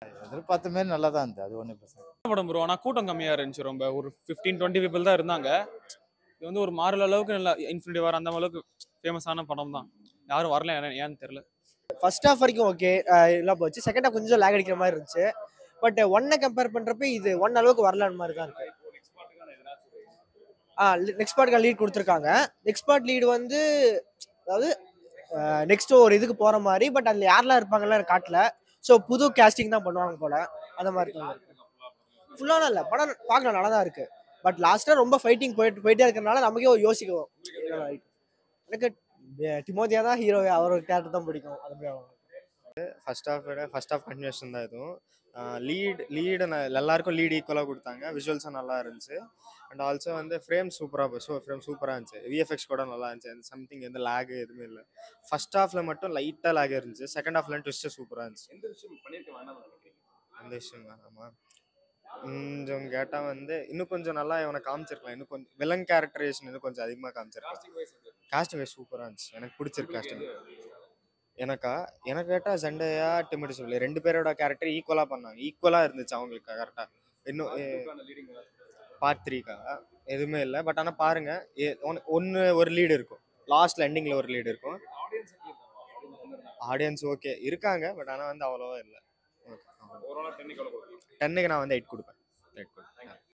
எதிர்பார்த்த மாரி நல்லா தான் இருந்தது. அது ஒண்ணும் பிரச்சனை இல்ல. படம் ப்ரோ. ஆனா கூட்டம் கம்மியா இருந்துச்சு ரொம்ப. ஒரு 15, 20 பீப்பிள் தான் இருந்தாங்க. இது வந்து ஒரு மாரல் அளவுக்கு நல்லா இன்ஃபினிட்டி வார் அந்த அளவுக்கு ஃபேமஸான படம் தான். யாரும் வரல ஏன்னு தெரியல. ஃபர்ஸ்ட் ஹாஃப் வரைக்கும் ஓகே எல்லாம் போச்சு. செகண்ட் ஹாஃப் கொஞ்சம் லேக் அடிக்கிற மாதிரி இருந்துச்சு. பட் ஒன்னை கம்பேர் பண்றப்ப இது ஒன் அளவுக்கு வரலான்னு மாதிரி தான் இருக்கு. நெக்ஸ்ட் பார்ட்டுக்கு லீட் கொடுத்துருக்காங்க. நெக்ஸ்ட் பார்ட் லீடு வந்து அதாவது நெக்ஸ்ட் ஒரு இதுக்கு போற மாதிரி. பட் அதுல யாரெல்லாம் இருப்பாங்கலாம் காட்டல. ஸோ புது கேஸ்டிங் தான் பண்ணுவாங்க போல. அந்த மாதிரி தான் ஃபுல்லான இல்லை படம் பார்க்கலாம் நல்லா தான் இருக்கு. பட் லாஸ்டா ரொம்ப ஃபைட்டிங் போயிட்டே இருக்கிறனால நமக்கே யோசிக்கும். எனக்கு டிமோதியா தான் ஹீரோவே, அவரோட கேரக்டர் தான் பிடிக்கும். ஃபர்ஸ்ட் ஹாஃப் கண்டினியூஷன் தான் இதுவும். லீடு எல்லாருக்கும் லீடு ஈக்குவலாக கொடுத்தாங்க. விஷுவல்ஸும் நல்லா இருந்துச்சு. அண்ட் ஆல்சோ வந்து ஃப்ரேம் சூப்பராக இருந்துச்சு. விஎஃப்எக்ஸ் கூட நல்லா இருந்துச்சு. சம்திங் எந்த லேக் எதுவுமே இல்லை. ஃபர்ஸ்ட் ஹாஃபில் மட்டும் லைட்டாக லேக் இருந்துச்சு. செகண்ட் ஹாஃப்ல ட்விஸ்ட்டு சூப்பராக இருந்துச்சு. அந்த விஷயம் வேணாமா கொஞ்சம் கேட்டால் வந்து இன்னும் கொஞ்சம் நல்லா இவனை காமிச்சிருக்கலாம். இன்னும் கொஞ்சம் வில்லன் கேரக்டரைசேஷன் இன்னும் கொஞ்சம் அதிகமாக காமிச்சிருக்கலாம். காஸ்டிங் வைஸ் சூப்பராக இருந்துச்சு. எனக்கு பிடிச்சிருக்கு காஸ்டிங். எனக்கு கேட்டால் ஜெண்டையா டிமோதி சொல்லி 2 பேரோட கேரக்டர் ஈக்குவலாக பண்ணாங்க. ஈக்குவலாக இருந்துச்சு அவங்களுக்கு கரெக்டாக. இன்னும் பார்ட் 3க்காக எதுவுமே இல்லை. பட் ஆனால் பாருங்க ஒரு லீடு இருக்கும். லாஸ்ட்ல எண்டிங்கில் ஒரு லீடு இருக்கும். ஆடியன்ஸ் ஓகே இருக்காங்க. பட் ஆனால் வந்து அவ்வளோவா இல்லை. 10க்கு நான் வந்து 8 கொடுப்பேன்.